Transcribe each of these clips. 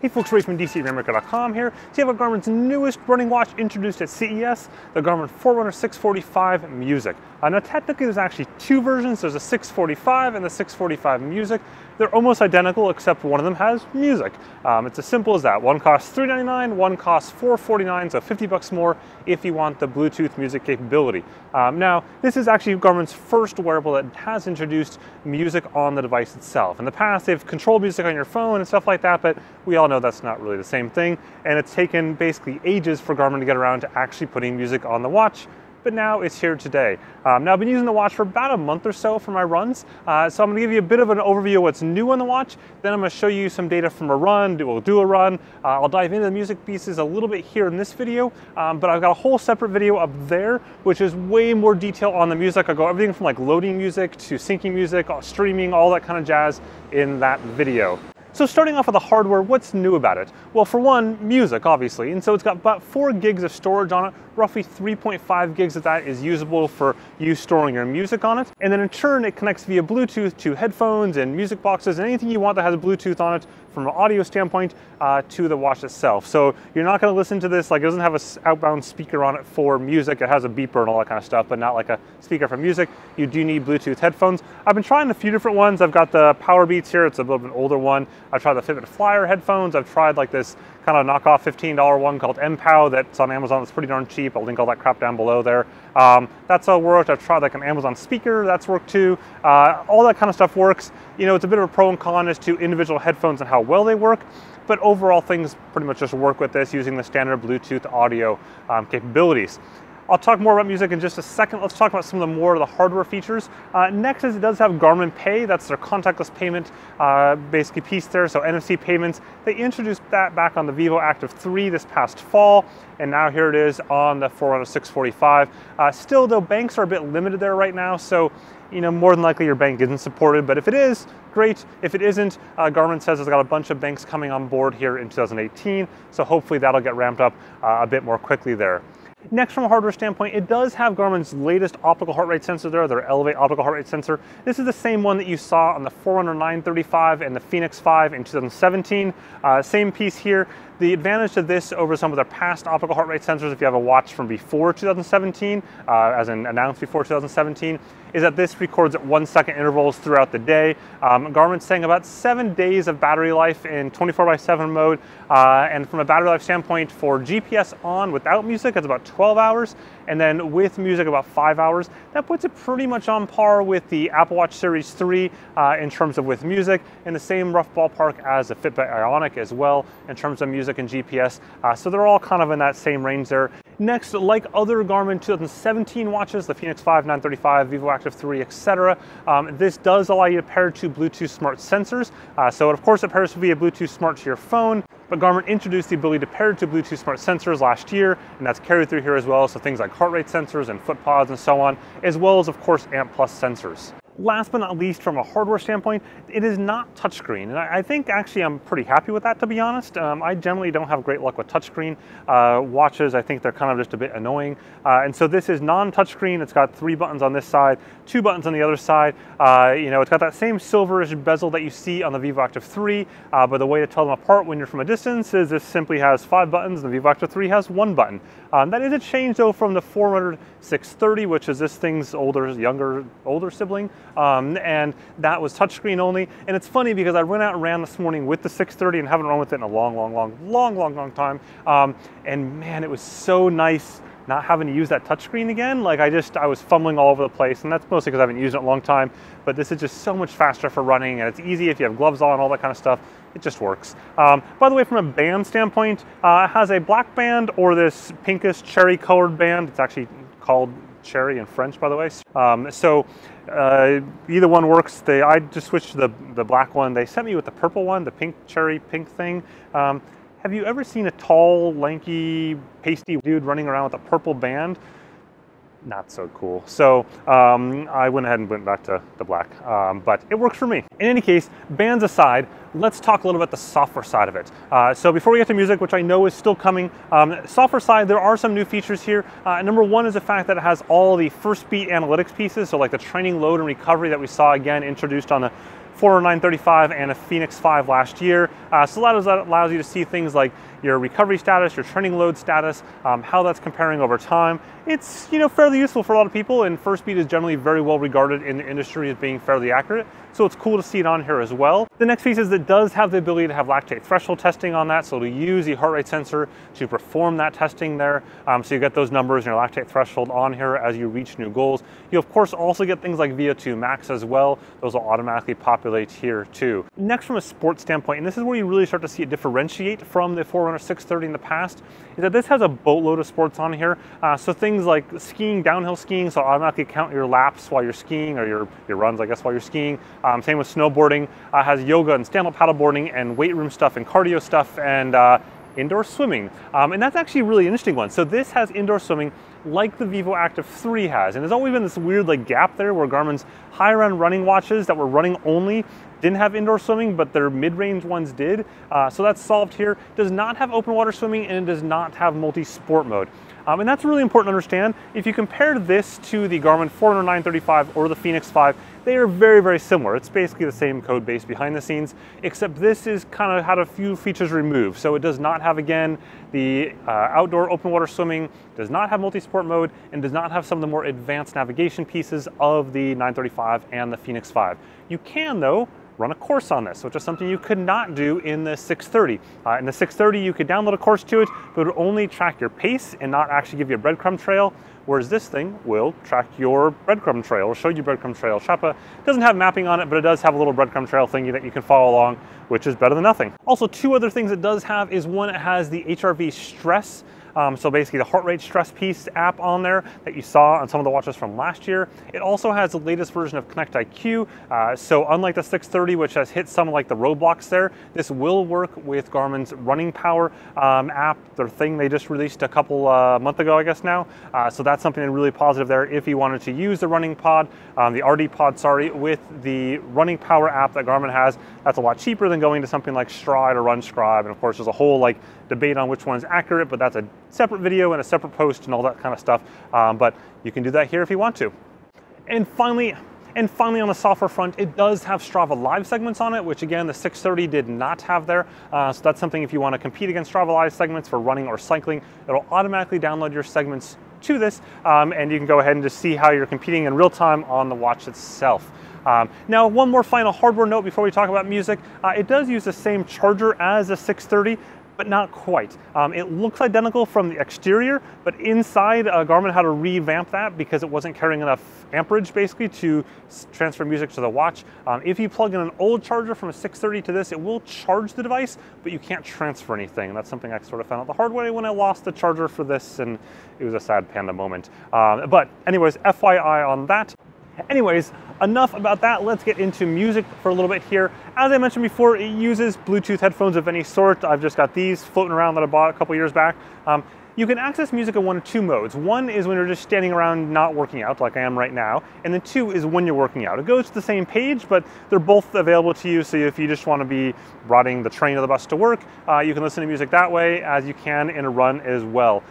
Hey folks, Ray from Rainmaker.com here. So you have Garmin's newest running watch introduced at CES, the Garmin Forerunner 645 Music. Now technically there's actually two versions. There's a 645 and the 645 Music. They're almost identical except one of them has music. It's as simple as that. One costs $399, one costs $449, so $50 more if you want the Bluetooth music capability. Now this is actually Garmin's first wearable that has introduced music on the device itself. In the past they've controlled music on your phone and stuff like that, but we all know that's not really the same thing, and it's taken basically ages for Garmin to get around to actually putting music on the watch, but now it's here today. Now I've been using the watch for about a month or so for my runs, so I'm going to give you a bit of an overview of what's new on the watch, then I'm going to show you some data from a run, we'll do a run, I'll dive into the music pieces a little bit here in this video, but I've got a whole separate video up there which is way more detail on the music. I'll go everything from like loading music to syncing music, streaming, all that kind of jazz in that video. So starting off with the hardware, what's new about it? Well, for one, music, obviously. And so it's got about 4 gigs of storage on it. Roughly 3.5 gigs of that is usable for you storing your music on it. And then in turn, it connects via Bluetooth to headphones and music boxes and anything you want that has Bluetooth on it from an audio standpoint to the watch itself. So you're not going to listen to this, like it doesn't have an outbound speaker on it for music. It has a beeper and all that kind of stuff, but not like a speaker for music. You do need Bluetooth headphones. I've been trying a few different ones. I've got the Power Beats here. It's a little bit older one. I've tried the Fitbit Flyer headphones. I've tried like this kind of knockoff $15 one called MPOW that's on Amazon. It's pretty darn cheap. I'll link all that crap down below there. That's all worked. I've tried like an Amazon speaker. That's worked too. All that kind of stuff works. You know, it's a bit of a pro and con as to individual headphones and how well they work, but overall things pretty much just work with this using the standard Bluetooth audio capabilities. I'll talk more about music in just a second. Let's talk about some of the more of the hardware features. Next is it does have Garmin Pay. That's their contactless payment basically piece there, so NFC payments. They introduced that back on the Vivo Active 3 this past fall, and now here it is on the Forerunner 645. Still though, banks are a bit limited there right now, so you know, more than likely your bank isn't supported, but if it is, great. If it isn't, Garmin says it's got a bunch of banks coming on board here in 2018, so hopefully that'll get ramped up a bit more quickly there. Next, from a hardware standpoint, it does have Garmin's latest optical heart rate sensor there, their Elevate optical heart rate sensor. This is the same one that you saw on the Forerunner 935 and the Fenix 5 in 2017. Same piece here. The advantage to this over some of their past optical heart rate sensors, if you have a watch from before 2017, as in announced before 2017, is that this records at 1-second intervals throughout the day. Garmin's saying about 7 days of battery life in 24/7 mode, and from a battery life standpoint for GPS on without music, it's about 12 hours, and then with music about 5 hours. That puts it pretty much on par with the Apple Watch Series 3 in terms of with music, in the same rough ballpark as the Fitbit Ionic as well in terms of music and GPS, so they're all kind of in that same range there. Next, like other Garmin 2017 watches, the Fenix 5, 935, Vivo Active 3, etc., this does allow you to pair to Bluetooth smart sensors. So of course it pairs via Bluetooth smart to your phone, but Garmin introduced the ability to pair to Bluetooth smart sensors last year, and that's carried through here as well, so things like heart rate sensors and foot pods and so on, as well as of course AMP Plus sensors. Last but not least, from a hardware standpoint, it is not touchscreen, and I think actually I'm pretty happy with that, to be honest. I generally don't have great luck with touchscreen watches. I think they're kind of just a bit annoying, and so this is non-touchscreen. It's got 3 buttons on this side, 2 buttons on the other side. You know, it's got that same silverish bezel that you see on the Vivo Active 3, but the way to tell them apart when you're from a distance is this simply has 5 buttons, and the Vivo Active 3 has 1 button. That is a change though from the Forerunner 630, which is this thing's older sibling. And that was touchscreen only. And it's funny because I went out and ran this morning with the 630 and haven't run with it in a long time. And man, it was so nice not having to use that touchscreen again. Like I was fumbling all over the place, and that's mostly because I haven't used it in a long time. But this is just so much faster for running, and it's easy if you have gloves on, all that kind of stuff. It just works. By the way, from a band standpoint, it has a black band or this pinkish cherry colored band. It's actually called cherry in French, by the way. Either one works. I just switched to the black one. They sent me with the purple one, the cherry pink thing. Have you ever seen a tall, lanky, pasty dude running around with a purple band? Not so cool. So I went ahead and went back to the black, but it works for me. In any case, bands aside, let's talk a little bit the software side of it. So before we get to music, which I know is still coming, software side, there are some new features here. Number one is the fact that it has all the first beat analytics pieces, so like the training, load, and recovery that we saw again introduced on the Forerunner 935 and a Phoenix 5 last year. So that allows you to see things like your recovery status, your training load status, how that's comparing over time. It's fairly useful for a lot of people, and First Beat is generally very well regarded in the industry as being fairly accurate. So it's cool to see it on here as well. The next piece is it does have the ability to have lactate threshold testing on that, so to use the heart rate sensor to perform that testing there. So you get those numbers and your lactate threshold on here as you reach new goals. You of course also get things like VO2 max as well. Those will automatically populate here too. Next, from a sports standpoint, and this is where you really start to see it differentiate from the Forerunner 630 in the past, is that this has a boatload of sports on here. So things like skiing, downhill skiing, so automatically count your laps while you're skiing, or your runs, I guess, while you're skiing. Same with snowboarding, has yoga and stand-up paddleboarding and weight room stuff and cardio stuff and indoor swimming. And that's actually a really interesting one. So this has indoor swimming like the Vivo Active 3 has. And there's always been this weird gap there where Garmin's higher-end running watches that were running only didn't have indoor swimming, but their mid-range ones did. So that's solved here. Does not have open water swimming, and it does not have multi-sport mode. And that's really important to understand. If you compare this to the Garmin Forerunner 935 or the Phoenix 5, they are very, very similar. It's basically the same code base behind the scenes, except this is kind of had a few features removed. So it does not have, again, the outdoor open water swimming, does not have multi-sport mode, and does not have some of the more advanced navigation pieces of the 935 and the Phoenix 5. You can, though, run a course on this, which is something you could not do in the 630. In the 630, you could download a course to it, but it would only track your pace and not actually give you a breadcrumb trail, whereas this thing will track your breadcrumb trail, or show you breadcrumb trail. Sherpa doesn't have mapping on it, but it does have a little breadcrumb trail thingy that you can follow along, which is better than nothing. Also, two other things it does have is one, it has the HRV stress. So basically the heart rate stress piece app on there that you saw on some of the watches from last year. It also has the latest version of Connect IQ. So unlike the 630, which has hit some like the roadblocks there, this will work with Garmin's running power app, their thing they just released a couple months ago, I guess now. So that's something really positive there if you wanted to use the running pod, the RD pod, sorry, with the running power app that Garmin has. That's a lot cheaper than going to something like Stride or RunScribe. And of course, there's a whole debate on which one's accurate, but that's a separate video and a separate post and all that kind of stuff. But you can do that here if you want to. And finally on the software front, it does have Strava Live segments on it, which again, the 630 did not have there. So that's something if you want to compete against Strava Live segments for running or cycling, it'll automatically download your segments to this, and you can go ahead and just see how you're competing in real time on the watch itself. Now, one more final hardware note before we talk about music. It does use the same charger as the 630, but not quite. It looks identical from the exterior, but inside Garmin had to revamp that because it wasn't carrying enough amperage basically to transfer music to the watch. If you plug in an old charger from a 630 to this, it will charge the device, but you can't transfer anything. And that's something I sort of found out the hard way when I lost the charger for this, and it was a sad panda moment. But anyways, FYI on that. Anyways, enough about that. Let's get into music for a little bit here. As I mentioned before, it uses Bluetooth headphones of any sort. I've just got these floating around that I bought a couple years back. You can access music in one of two modes. One is when you're just standing around not working out, like I am right now, and then two is when you're working out. It goes to the same page, but they're both available to you, so if you just want to be riding the train or the bus to work, you can listen to music that way, as you can in a run as well.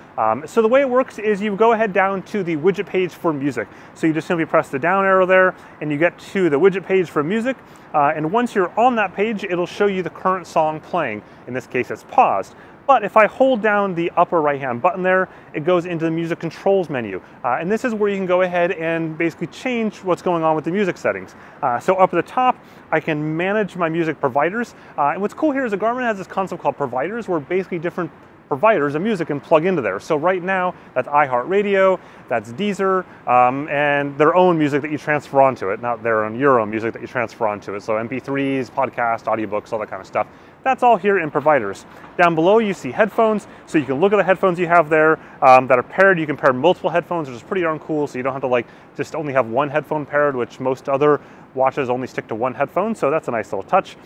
So the way it works is you go ahead down to the widget page for music. So you just simply press the down arrow there, and you get to the widget page for music, and once you're on that page, it'll show you the current song playing. In this case, it's paused. But if I hold down the upper right-hand button there, it goes into the music controls menu. And this is where you can go ahead and basically change what's going on with the music settings. So up at the top, I can manage my music providers. And what's cool here is that Garmin has this concept called providers, where basically different providers of music can plug into there. So right now, that's iHeartRadio, that's Deezer, and their own music that you transfer onto it, not their own, your own music that you transfer onto it. So MP3s, podcasts, audiobooks, all that kind of stuff. That's all here in providers. Down below, you see headphones, so you can look at the headphones you have there that are paired. You can pair multiple headphones, which is pretty darn cool, so you don't have to just only have one headphone paired, which most other watches only stick to one headphone, so that's a nice little touch.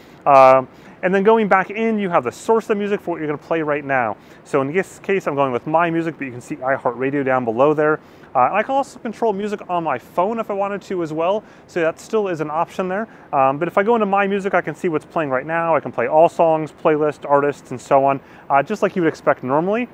And then going back in, you have the source of the music for what you're going to play right now. So in this case, I'm going with my music, but you can see iHeartRadio down below there. I can also control music on my phone if I wanted to as well, so that still is an option there. But if I go into my music, I can see what's playing right now. I can play all songs, playlist, artists, and so on, just like you would expect normally.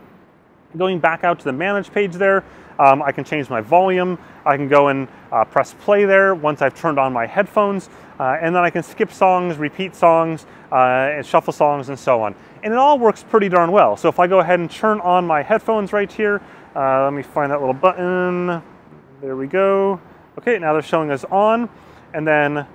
Going back out to the manage page there, I can change my volume. I can go and press play there once I've turned on my headphones, and then I can skip songs, repeat songs, and shuffle songs, and so on. And it all works pretty darn well. So if I go ahead and turn on my headphones right here, let me find that little button. There we go. Okay, now they're showing us on, and then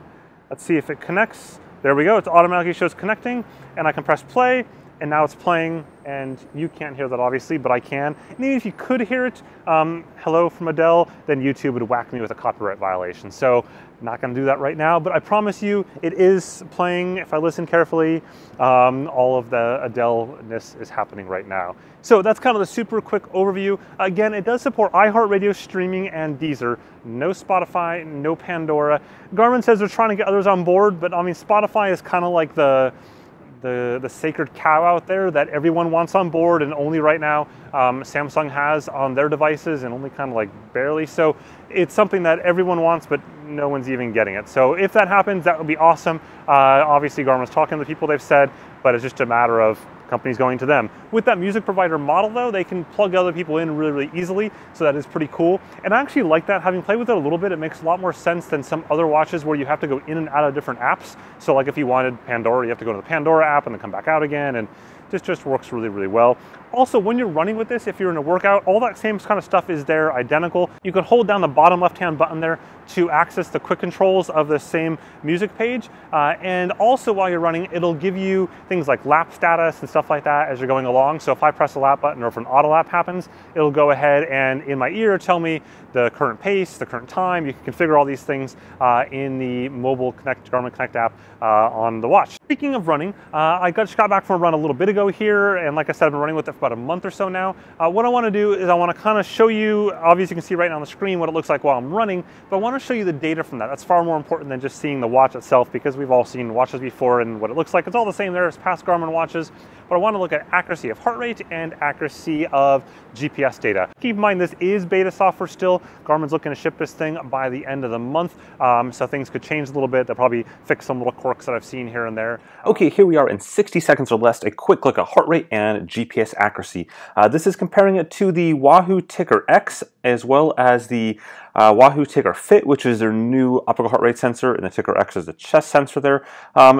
let's see if it connects. There we go, it automatically shows connecting, and I can press play, and now it's playing, and you can't hear that obviously, but I can. And even if you could hear it, hello from Adele, then YouTube would whack me with a copyright violation. So not gonna do that right now, but I promise you it is playing. If I listen carefully, all of the Adele-ness is happening right now. So that's kind of the super quick overview. Again, it does support iHeartRadio streaming and Deezer. No Spotify, no Pandora. Garmin says they're trying to get others on board, but I mean, Spotify is kind of like the sacred cow out there that everyone wants on board, and only right now Samsung has on their devices, and only kind of like barely. So it's something that everyone wants, but no one's even getting it. So if that happens, that would be awesome. Obviously Garmin's talking to the people they've said, but it's just a matter of companies going to them. With that music provider model though, they can plug other people in really, really easily, so that is pretty cool. And I actually like that. Having played with it a little bit, it makes a lot more sense than some other watches where you have to go in and out of different apps. So like if you wanted Pandora, you have to go to the Pandora app and then come back out again, and this just works really, really well. Also, when you're running with this, if you're in a workout, all that same kind of stuff is there, identical. You can hold down the bottom left-hand button there to access the quick controls of the same music page. And also while you're running, it'll give you things like lap status and stuff like that as you're going along. So if I press a lap button or if an auto lap happens, it'll go ahead and in my ear tell me the current pace, the current time. You can configure all these things in the mobile Garmin Connect app on the watch. Speaking of running, I just got back from a run a little bit ago here, and like I said, I've been running with it for about a month or so now. What I want to do is I want to kind of show you, obviously you can see right now on the screen what it looks like while I'm running, but I want to show you the data from that. That's far more important than just seeing the watch itself, because we've all seen watches before and what it looks like. It's all the same there as past Garmin watches, but I want to look at accuracy of heart rate and accuracy of GPS data. Keep in mind this is beta software still. Garmin's looking to ship this thing by the end of the month, so things could change a little bit. They'll probably fix some little quirks that I've seen here and there. Okay, here we are in 60 seconds or less, a quick look at heart rate and GPS accuracy. This is comparing it to the Wahoo Ticker X as well as the Wahoo Ticker Fit, which is their new optical heart rate sensor, and the Ticker X is the chest sensor there.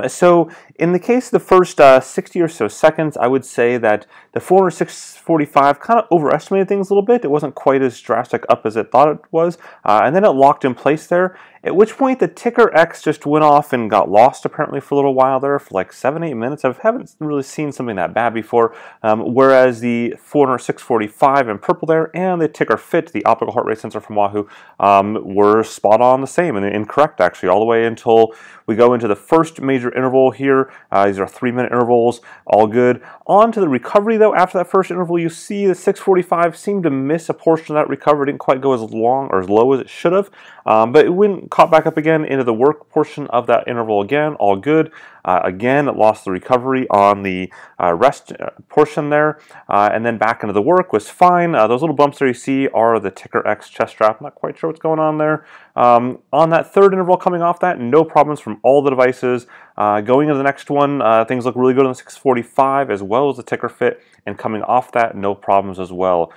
So in the case of the first 60 or so seconds, I would say that the 645 kind of overestimated things a little bit. It wasn't quite as drastic up as it thought it was, and then it locked in place there, at which point the Ticker X just went off and got lost apparently for a little while there, for like 7-8 minutes. I haven't really seen something that bad before, whereas the 645 in purple there and the Ticker Fit, the optical heart rate sensor from Wahoo, were spot on the same and incorrect actually all the way until we go into the first major interval here. These are 3-minute intervals, all good. On to the recovery though. After that first interval, you see the 645 seemed to miss a portion of that recovery. Didn't quite go as long or as low as it should have, but it went caught back up again into the work portion of that interval again, all good. Again, it lost the recovery on the rest portion there, and then back into the work was fine. Those little bumps there you see are the Ticker X chest strap. Not quite sure what's going on there. On that third interval coming off that, no problems from all the devices. Going into the next one, things look really good on the 645 as well as the Ticker Fit, and coming off that, no problems as well.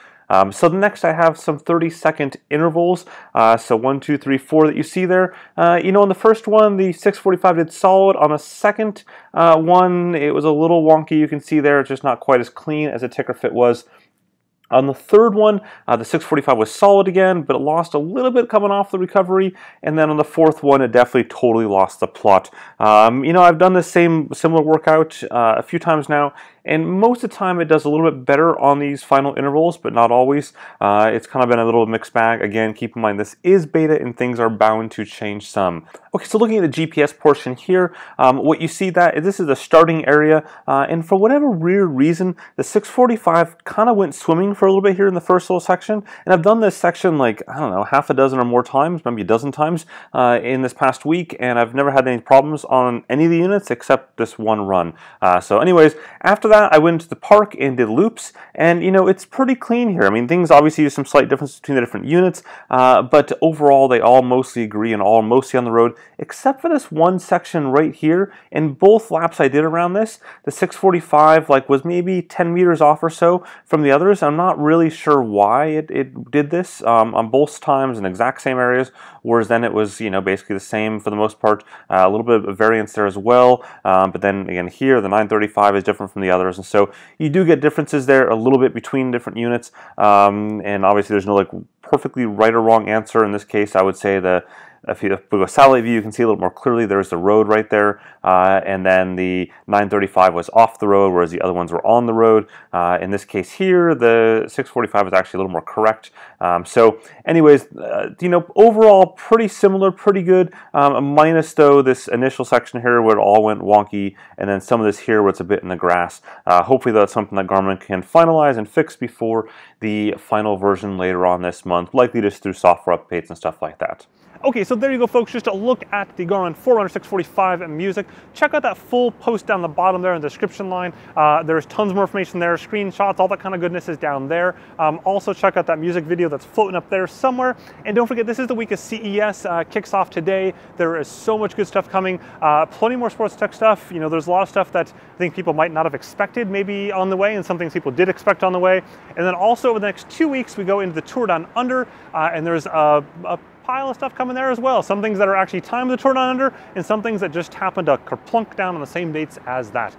So next I have some 30-second intervals, so 1, 2, 3, 4 that you see there. You know, on the first one, the 645 did solid. On the second one, it was a little wonky. You can see there, it's just not quite as clean as the Ticker Fit was. On the third one, the 645 was solid again, but it lost a little bit coming off the recovery. And then on the fourth one, it definitely totally lost the plot. You know, I've done this similar workout a few times now, and most of the time it does a little bit better on these final intervals, but not always. It's kind of been a little mixed bag. Again, keep in mind this is beta and things are bound to change some. Okay, so looking at the GPS portion here, what you see that this is the starting area, and for whatever weird reason, the 645 kind of went swimming for a little bit here in the first little section. And I've done this section like, I don't know, half a dozen or more times, maybe a dozen times in this past week, and I've never had any problems on any of the units except this one run. So anyways, after that, I went to the park and did loops, and it's pretty clean here. I mean, things obviously there's some slight differences between the different units, but overall they all mostly agree and all mostly on the road, except for this one section right here. In both laps I did around this, the 645 was maybe 10 meters off or so from the others. I'm not really sure why it did this on both times in exact same areas, whereas then it was basically the same for the most part. A little bit of variance there as well, but then again here the 935 is different from the others, and so you do get differences there a little bit between different units, and obviously there's no perfectly right or wrong answer. In this case, I would say if we go satellite view, you can see a little more clearly there's the road right there, and then the 935 was off the road, whereas the other ones were on the road. In this case here, the 645 is actually a little more correct. So anyways, overall pretty similar, pretty good, minus though this initial section here where it all went wonky, and then some of this here where it's a bit in the grass. Hopefully that's something that Garmin can finalize and fix before the final version later on this month, likely just through software updates and stuff like that. Okay, so there you go, folks. Just a look at the Garmin 645 Music. Check out that full post down the bottom there in the description line. There's tons more information there, screenshots, all that kind of goodness is down there. Also, check out that music video that's floating up there somewhere. And don't forget, this is the week of CES. Kicks off today. There is so much good stuff coming. Plenty more sports tech stuff. There's a lot of stuff that I think people might not have expected maybe on the way, and some things people did expect on the way. And then also over the next 2 weeks, we go into the Tour Down Under, and there's a pile of stuff coming there as well. Some things that are actually timed the Tour Down Under, and some things that just happen to kerplunk down on the same dates as that.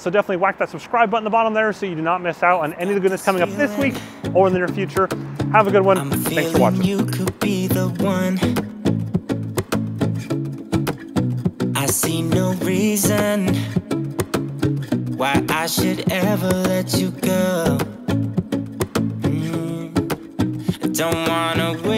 So definitely whack that subscribe button at the bottom there so you do not miss out on any of the goodness coming up this week or in the near future. Have a good one. Thanks for watching. You could be the one. I see no reason why I should ever let you go. Don't wanna wait.